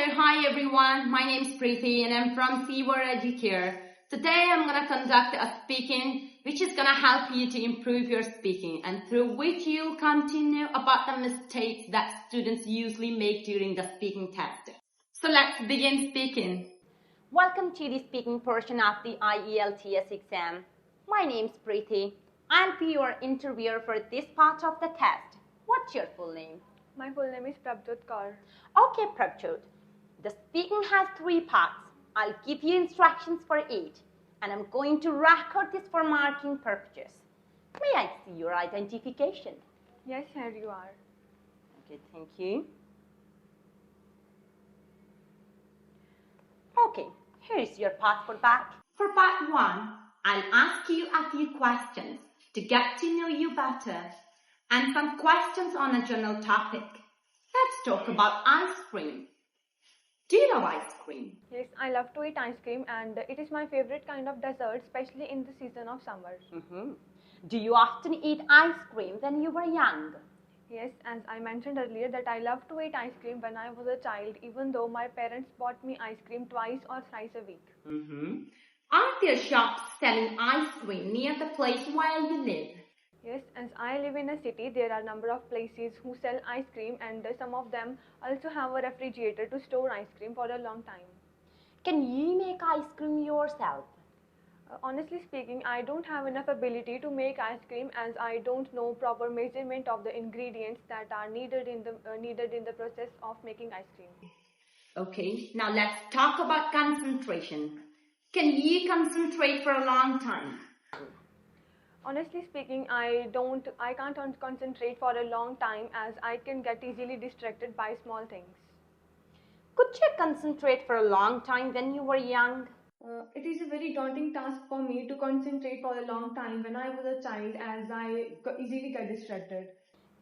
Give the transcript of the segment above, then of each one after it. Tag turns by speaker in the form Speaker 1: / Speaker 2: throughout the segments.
Speaker 1: Hi everyone. My name is Preeti and I'm from Seabird Educare. Today I'm going to conduct a speaking which is going to help you to improve your speaking and through which you'll continue about the mistakes that students usually make during the speaking test. So let's begin speaking.
Speaker 2: Welcome to the speaking portion of the IELTS exam. My name is Preeti. I'll be your interviewer for this part of the test. What's your full name?
Speaker 3: My full name is Seabird Educare.
Speaker 2: Okay, Prabjot. The speaking has 3 parts. I'll give you instructions for each, and I'm going to record this for marking purposes. May I see your identification?
Speaker 3: Yes, here you are.
Speaker 2: Okay, thank you. Okay, here's your passport back.
Speaker 1: For part 1, I'll ask you a few questions to get to know you better and some questions on a general topic. Let's talk about ice cream. Do you love ice cream?
Speaker 3: Yes, I love to eat ice cream and it is my favorite kind of dessert, especially in the season of summer.
Speaker 2: Do you often eat ice cream when you were young?
Speaker 3: Yes, as I mentioned earlier that I love to eat ice cream when I was a child, even though my parents bought me ice cream twice or thrice a week.
Speaker 1: Are there shops selling ice cream near the place where you live?
Speaker 3: Yes, as I live in a city, there are a number of places who sell ice cream and some of them also have a refrigerator to store ice cream for a long time.
Speaker 2: Can you make ice cream yourself?
Speaker 3: Honestly speaking, I don't have enough ability to make ice cream as I don't know proper measurement of the ingredients that are needed in the process of making ice cream.
Speaker 1: Okay, now let's talk about concentration. Can you concentrate for a long time?
Speaker 3: Honestly speaking, I can't concentrate for a long time as I can get easily distracted by small things.
Speaker 2: Could you concentrate for a long time when you were young?
Speaker 3: It is a very daunting task for me to concentrate for a long time when I was a child as I easily get distracted.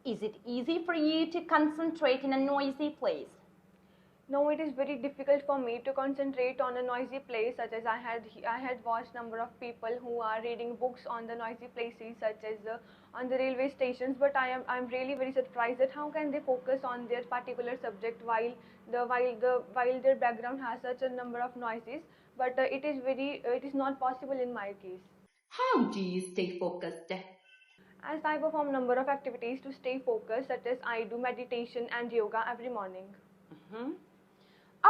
Speaker 2: Is it easy for you to concentrate in a noisy place?
Speaker 3: No, it is very difficult for me to concentrate on a noisy place, such as I had watched number of people who are reading books on the noisy places, such as on the railway stations. But I'm really very surprised at how can they focus on their particular subject while their background has such a number of noises. But it is not possible in my case.
Speaker 1: How do you stay focused?
Speaker 3: As I perform number of activities to stay focused, such as I do meditation and yoga every morning.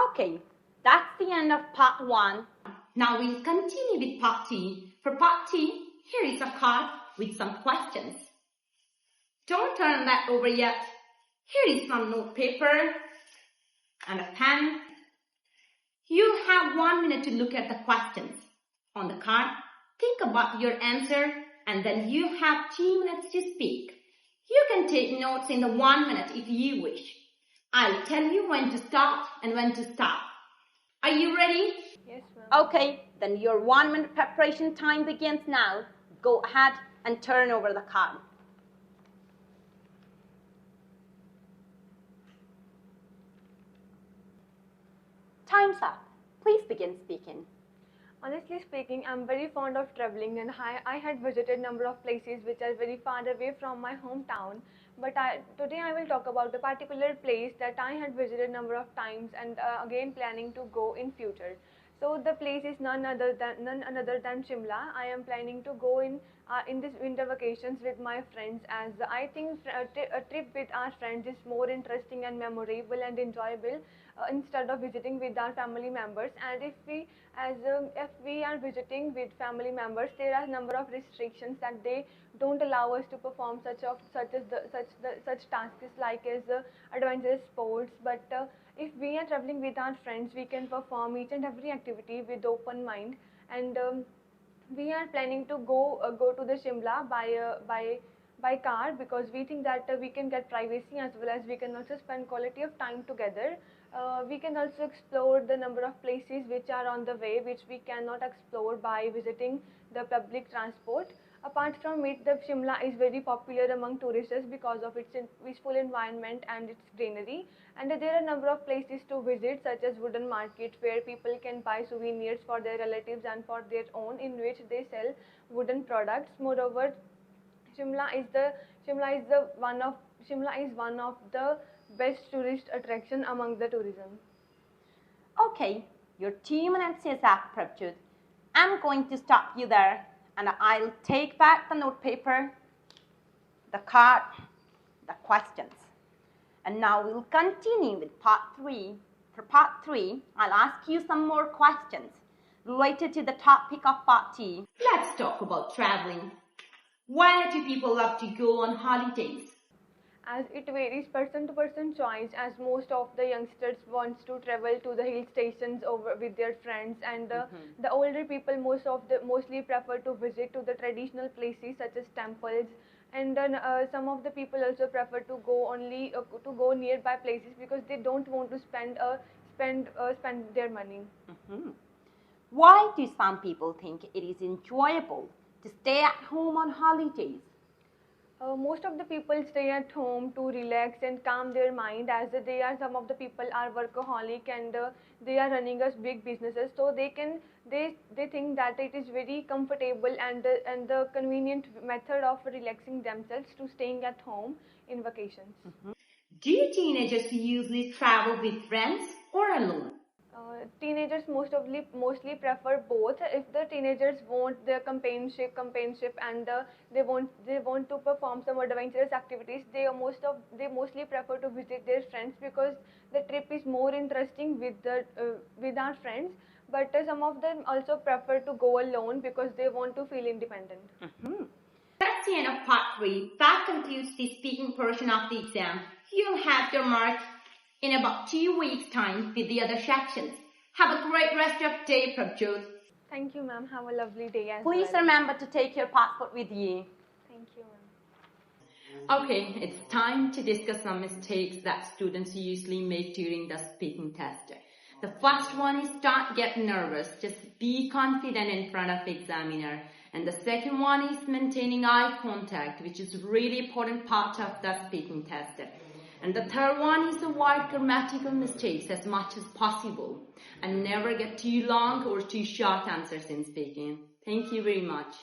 Speaker 2: Okay, that's the end of part 1.
Speaker 1: Now we'll continue with part 2. For part 2, here is a card with some questions. Don't turn that over yet. Here is some notepaper and a pen. You have 1 minute to look at the questions. On the card, think about your answer and then you have 2 minutes to speak. You can take notes in the 1 minute if you wish. I'll tell you when to start and when to stop. Are you ready?
Speaker 3: Yes, ma'am.
Speaker 2: Okay, then your 1 minute preparation time begins now. Go ahead and turn over the card. Time's up. Please begin speaking.
Speaker 3: Honestly speaking, I'm very fond of traveling and I had visited number of places which are very far away from my hometown. But today I will talk about a particular place that I had visited number of times and again planning to go in future. So the place is none other than Shimla. I am planning to go in this winter vacations with my friends as I think a trip with our friends is more interesting and memorable and enjoyable instead of visiting with our family members. And if we are visiting with family members, there are a number of restrictions that they don't allow us to perform such tasks like as adventurous sports. But if we are traveling with our friends, we can perform each and every activity with open mind. And we are planning to go to the Shimla by car because we think that we can get privacy as well as we can also spend quality of time together. We can also explore the number of places which are on the way which we cannot explore by visiting the public transport. Apart from it, the Shimla is very popular among tourists because of its peaceful environment and its greenery. And there are a number of places to visit such as wooden market where people can buy souvenirs for their relatives and for their own, in which they sell wooden products. Moreover, Shimla is one of the best tourist attraction among the tourism.
Speaker 2: Okay, your 2 minutes is up, Prabjot. I'm going to stop you there and I'll take back the notepaper, the card, the questions. And now we'll continue with part 3. For part 3, I'll ask you some more questions related to the topic of part 2.
Speaker 1: Let's talk about traveling. Where do people love to go on holidays?
Speaker 3: As it varies person to person choice, as most of the youngsters wants to travel to the hill stations over with their friends, and the older people mostly prefer to visit to the traditional places such as temples, and then some of the people also prefer to go only to go nearby places because they don't want to spend their money.
Speaker 2: Why do some people think it is enjoyable to stay at home on holidays?
Speaker 3: Most of the people stay at home to relax and calm their mind, as some of the people are workaholic, and they are running us big businesses, so they think that it is very comfortable and the convenient method of relaxing themselves to staying at home in vacations.
Speaker 1: Do teenagers usually travel with friends or alone?
Speaker 3: Teenagers mostly prefer both. If the teenagers want their companionship, and they want to perform some adventurous activities, they mostly prefer to visit their friends because the trip is more interesting with our friends. But some of them also prefer to go alone because they want to feel independent.
Speaker 1: That's the end of part 3. That concludes the speaking portion of the exam. You'll have your mark in about 2 weeks' time with the other sections. Have a great rest of the day, Prabjot.
Speaker 3: Thank you, ma'am. Have a lovely day as
Speaker 2: Please
Speaker 3: well.
Speaker 2: remember to take your passport with you.
Speaker 3: Thank you, ma'am.
Speaker 1: Okay, it's time to discuss some mistakes that students usually make during the speaking test. The first one is don't get nervous. Just be confident in front of the examiner. And the second one is maintaining eye contact, which is a really important part of the speaking test. And the third one is avoid grammatical mistakes as much as possible. And never get too long or too short answers in speaking. Thank you very much.